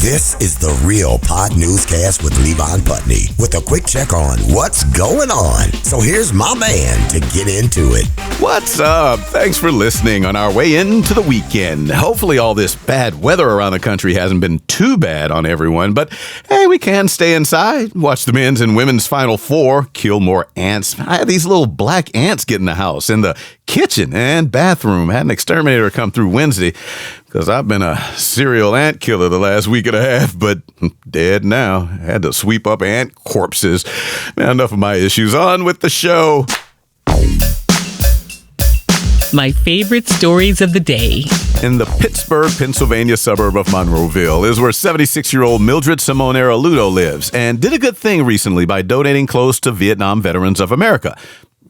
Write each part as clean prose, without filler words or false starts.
This is the Real Pod Newscast with Levon Putney with a quick check on what's going on. So here's my man to get into it. What's up? Thanks for listening on our way into the weekend. Hopefully all this bad weather around the country hasn't been too bad on everyone, but hey, we can stay inside, watch the men's and women's Final Four, kill more ants. I had these little black ants get in the house, in the kitchen and bathroom. Had an exterminator come through Wednesday because I've been a serial ant killer the last week and a half, but dead now. Had to sweep up ant corpses. Now, enough of my issues. On with the show. My favorite stories of the day. In the Pittsburgh, Pennsylvania suburb of Monroeville is where 76-year-old Mildred Simone Ludo lives and did a good thing recently by donating clothes to Vietnam Veterans of America.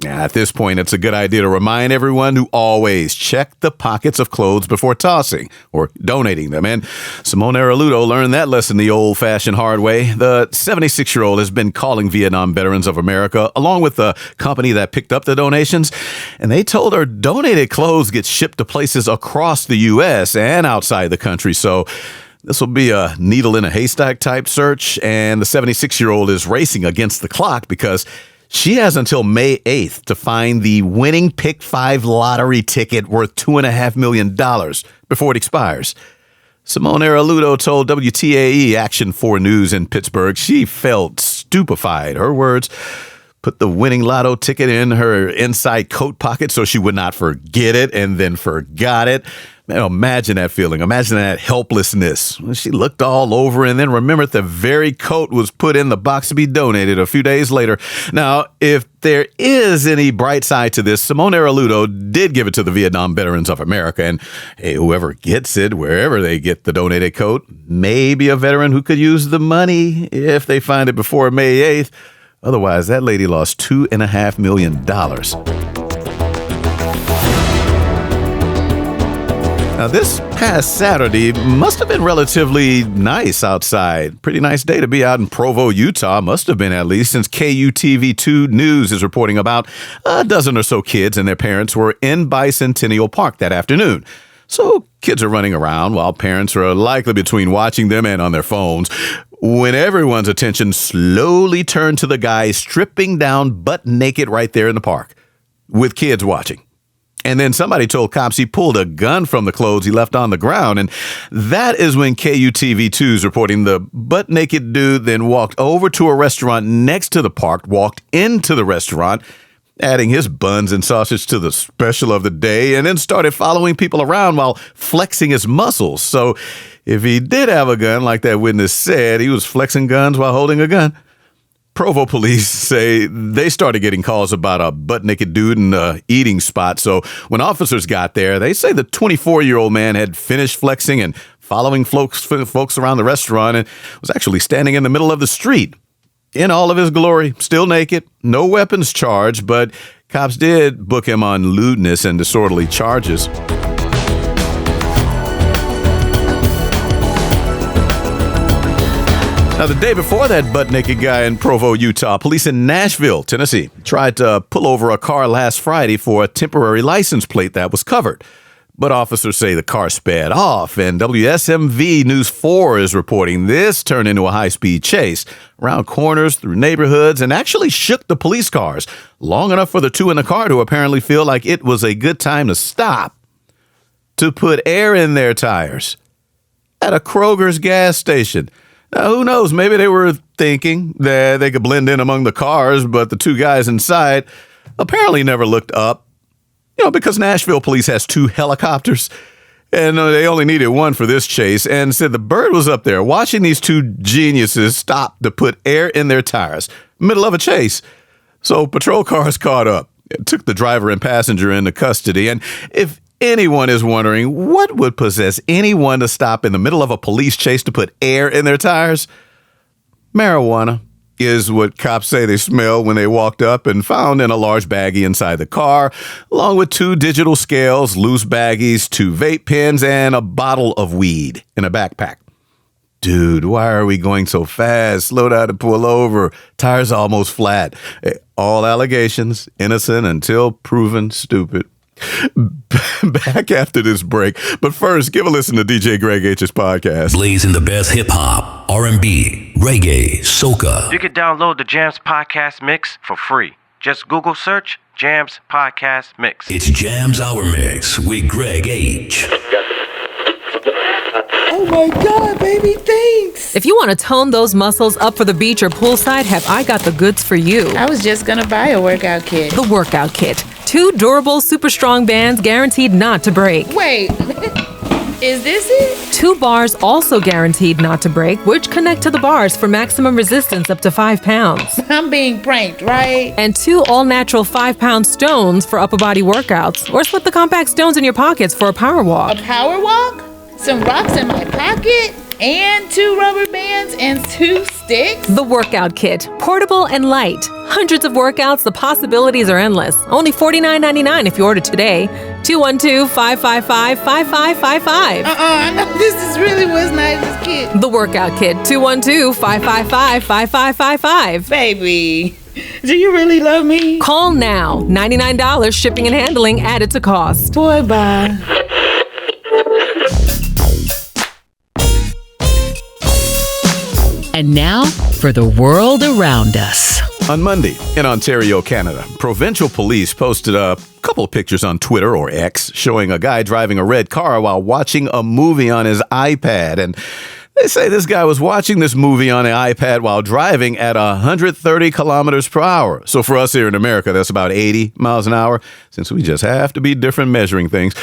At this point, it's a good idea to remind everyone to always check the pockets of clothes before tossing or donating them. And Simone Ludo learned that lesson the old-fashioned hard way. The 76-year-old has been calling Vietnam Veterans of America, along with the company that picked up the donations, and they told her donated clothes get shipped to places across the U.S. and outside the country. So this will be a needle in a haystack type search, and the 76-year-old is racing against the clock because she has until May 8th to find the winning Pick 5 lottery ticket worth $2.5 million before it expires. Simone Ludo told WTAE Action 4 News in Pittsburgh she felt stupefied. Her words, put the winning lotto ticket in her inside coat pocket so she would not forget it and then forgot it. Man, imagine that feeling. Imagine that helplessness. She looked all over and then remembered the very coat was put in the box to be donated a few days later. Now, if there is any bright side to this, Simone Ludo did give it to the Vietnam Veterans of America. And hey, whoever gets it, wherever they get the donated coat, may be a veteran who could use the money if they find it before May 8th. Otherwise, that lady lost $2.5 million. Now, this past Saturday must have been relatively nice outside. Pretty nice day to be out in Provo, Utah. Must have been, at least, since KUTV2 News is reporting about a dozen or so kids and their parents were in Bicentennial Park that afternoon. So kids are running around while parents are likely between watching them and on their phones when everyone's attention slowly turned to the guy stripping down butt naked right there in the park with kids watching. And then somebody told cops he pulled a gun from the clothes he left on the ground. And that is when KUTV2 is reporting the butt-naked dude then walked over to a restaurant next to the park, walked into the restaurant, adding his buns and sausage to the special of the day, and then started following people around while flexing his muscles. So if he did have a gun, like that witness said, he was flexing guns while holding a gun. Provo police say they started getting calls about a butt-naked dude in a eating spot. So when officers got there, they say the 24-year-old man had finished flexing and following folks around the restaurant and was actually standing in the middle of the street in all of his glory, still naked, no weapons charged, but cops did book him on lewdness and disorderly charges. Now, the day before that butt-naked guy in Provo, Utah, police in Nashville, Tennessee, tried to pull over a car last Friday for a temporary license plate that was covered. But officers say the car sped off, and WSMV News 4 is reporting this turned into a high-speed chase around corners, through neighborhoods, and actually shook the police cars long enough for the two in the car to apparently feel like it was a good time to stop, to put air in their tires at a Kroger's gas station. Now, who knows? Maybe they were thinking that they could blend in among the cars, but the two guys inside apparently never looked up. Because Nashville police has 2 helicopters, and they only needed one for this chase, and said the bird was up there watching these 2 geniuses stop to put air in their tires, middle of a chase. So patrol cars caught up, took the driver and passenger into custody, and if anyone is wondering what would possess anyone to stop in the middle of a police chase to put air in their tires, marijuana is what cops say they smelled when they walked up and found in a large baggie inside the car, along with 2 digital scales, loose baggies, 2 vape pens, and a bottle of weed in a backpack. Dude, why are we going so fast? Slow down and pull over. Tires almost flat. All allegations, innocent until proven stupid. back after this break. But first, give a listen to DJ Greg H's podcast. Blazing the best hip-hop, R&B, reggae, soca. You can download the Jams Podcast Mix for free. Just Google search Jams Podcast Mix. It's Jams Hour Mix with Greg H. Oh my God, baby, thanks. If you want to tone those muscles up for the beach or poolside, have I got the goods for you. I was just gonna buy a workout kit. The Workout Kit. 2 durable, super strong bands guaranteed not to break. Wait, is this it? 2 bars also guaranteed not to break, which connect to the bars for maximum resistance up to 5 pounds. I'm being pranked, right? And 2 all-natural 5-pound stones for upper body workouts. Or slip the compact stones in your pockets for a power walk. A power walk? Some rocks in my pocket? And 2 rubber bands and 2 sticks? The Workout Kit. Portable and light. Hundreds of workouts, the possibilities are endless. Only $49.99 if you order today. 212-555-5555. No, this is really what's Nigel's kit. The Workout Kit. 212-555-5555. Baby, do you really love me? Call now. $99 shipping and handling added to cost. Boy, bye. And now for the world around us. On Monday, in Ontario, Canada, provincial police posted a couple of pictures on Twitter or X showing a guy driving a red car while watching a movie on his iPad. And they say this guy was watching this movie on an iPad while driving at 130 kilometers per hour. So for us here in America, that's about 80 miles an hour, since we just have to be different measuring things.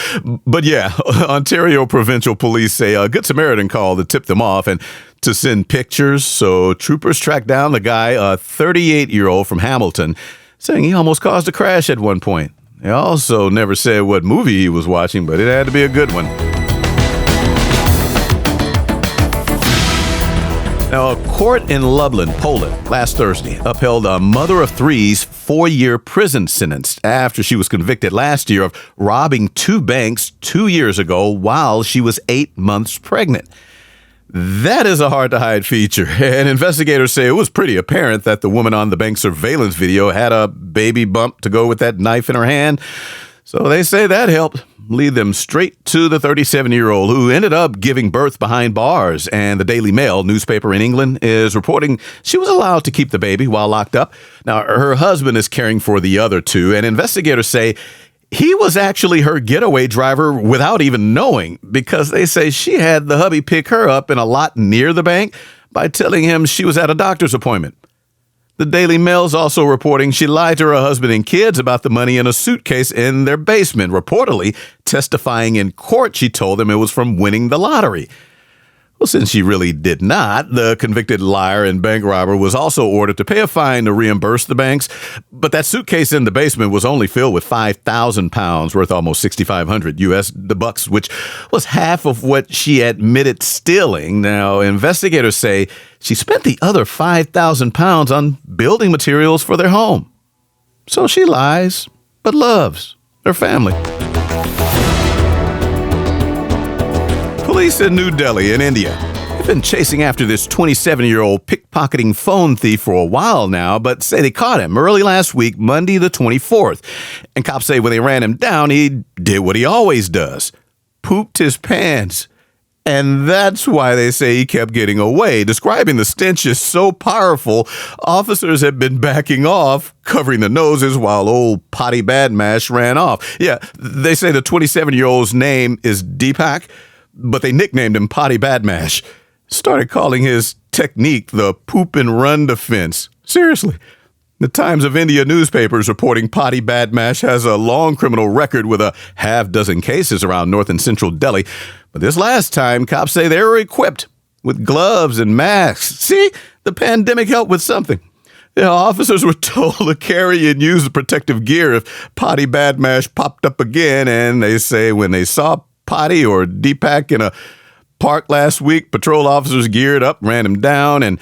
But yeah, Ontario provincial police say a Good Samaritan called to tip them off and to send pictures. So troopers tracked down the guy, a 38-year-old from Hamilton, saying he almost caused a crash at one point. They also never said what movie he was watching, but it had to be a good one. Now, a court in Lublin, Poland, last Thursday upheld a mother of 3's 4-year prison sentence after she was convicted last year of robbing 2 banks 2 years ago while she was 8 months pregnant. That is a hard-to-hide feature, and investigators say it was pretty apparent that the woman on the bank surveillance video had a baby bump to go with that knife in her hand. So they say that helped lead them straight to the 37-year-old who ended up giving birth behind bars. And the Daily Mail newspaper in England is reporting she was allowed to keep the baby while locked up. Now, her husband is caring for the other 2, and investigators say he was actually her getaway driver without even knowing, because they say she had the hubby pick her up in a lot near the bank by telling him she was at a doctor's appointment. The Daily Mail's also reporting she lied to her husband and kids about the money in a suitcase in their basement, reportedly testifying in court she told them it was from winning the lottery. Well, since she really did not, the convicted liar and bank robber was also ordered to pay a fine to reimburse the banks. But that suitcase in the basement was only filled with 5,000 pounds, worth almost 6,500 US bucks, which was half of what she admitted stealing. Now, investigators say she spent the other 5,000 pounds on building materials for their home. So she lies, but loves her family. Police in New Delhi in India have been chasing after this 27-year-old pickpocketing phone thief for a while now, but say they caught him early last week, Monday the 24th. And cops say when they ran him down, he did what he always does, pooped his pants. And that's why they say he kept getting away. Describing the stench as so powerful, officers have been backing off, covering the noses while old Potty Badmash ran off. Yeah, they say the 27-year-old's name is Deepak, but they nicknamed him Potty Badmash. Started calling his technique the poop and run defense. Seriously. The Times of India newspaper is reporting Potty Badmash has a long criminal record with a half-dozen cases around north and central Delhi. But this last time, cops say they were equipped with gloves and masks. See, the pandemic helped with something. The officers were told to carry and use the protective gear if Potty Badmash popped up again, and they say when they saw Potty or Deepak in a park last week, patrol officers geared up, ran him down, and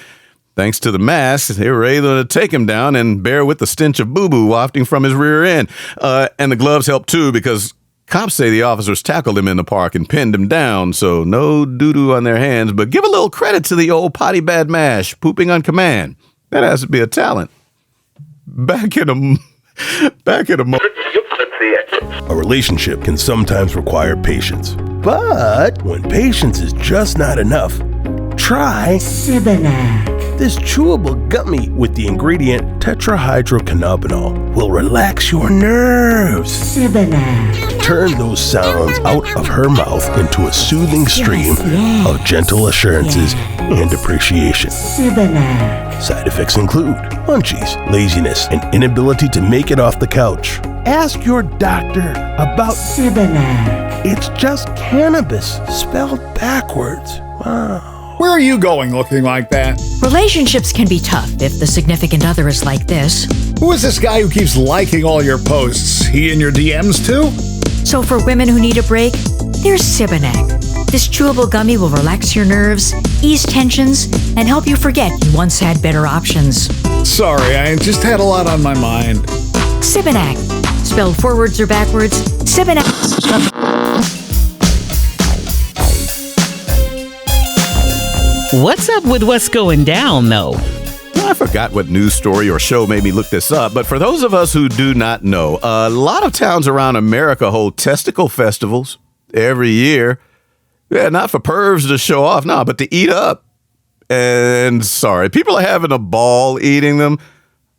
thanks to the mask, they were able to take him down and bear with the stench of boo-boo wafting from his rear end. And the gloves helped too, because cops say the officers tackled him in the park and pinned him down, so no doo-doo on their hands. But give a little credit to the old Potty Badmash, pooping on command. That has to be a talent. Back in a moment. A relationship can sometimes require patience. But when patience is just not enough, try Sibinac. This chewable gummy with the ingredient tetrahydrocannabinol will relax your nerves. Sibinac. Turn those sounds out of her mouth into a soothing stream of gentle assurances and appreciation. Sibinac. Side effects include munchies, laziness, and inability to make it off the couch. Ask your doctor about Sibinac. It's just cannabis spelled backwards. Wow. Where are you going looking like that? Relationships can be tough if the significant other is like this. Who is this guy who keeps liking all your posts? He in your DMs too? So for women who need a break, there's Sibinac. This chewable gummy will relax your nerves, ease tensions, and help you forget you once had better options. Sorry, I just had a lot on my mind. Sibinac. Spelled forwards or backwards, Sibinac. What's up with what's going down, though? I forgot what news story or show made me look this up, but for those of us who do not know, a lot of towns around America hold testicle festivals every year. Yeah, not for pervs to show off, no, but to eat up. And sorry, people are having a ball eating them.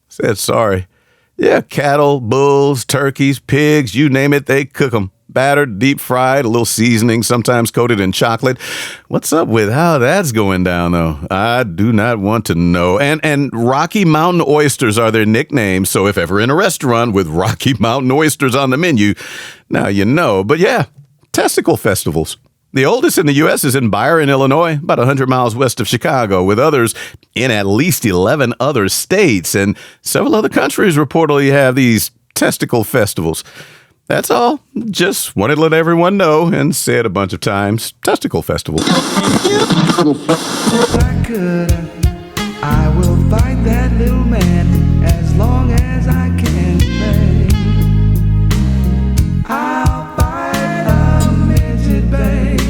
Said sorry. Yeah, cattle, bulls, turkeys, pigs, you name it, they cook them. Battered, deep fried, a little seasoning, sometimes coated in chocolate. What's up with how that's going down, though? I do not want to know. And Rocky Mountain oysters are their nickname, so if ever in a restaurant with Rocky Mountain oysters on the menu, now you know. But yeah, testicle festivals. The oldest in the U.S. is in Byron, Illinois, about 100 miles west of Chicago, with others in at least 11 other states. And several other countries reportedly have these testicle festivals. That's all. Just wanted to let everyone know and say it a bunch of times. Testicle festival. If I could, I will fight that little man as long as I can play. I'll fight a midget babe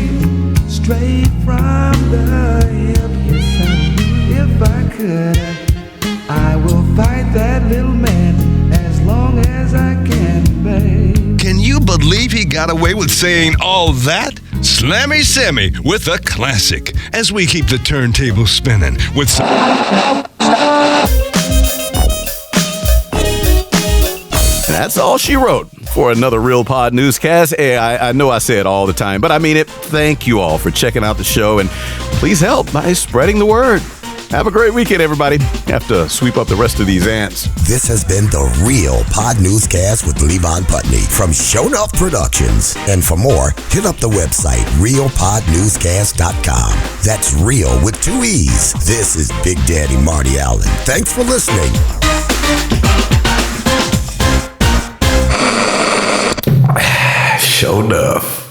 straight from the hip. Yes, I will. If I could, I will fight that little man as long as I can, babe. Can you believe he got away with saying all that? Slammy Sammy with a classic as we keep the turntable spinning with some... That's all she wrote for another Real Pod newscast. Hey, I know I say it all the time, but I mean it. Thank you all for checking out the show, and please help by spreading the word. Have a great weekend, everybody. Have to sweep up the rest of these ants. This has been the Real Pod Newscast with Levon Putney from Show Enough Productions. And for more, hit up the website, realpodnewscast.com. That's real with 2 E's. This is Big Daddy Marty Allen. Thanks for listening. Show enough.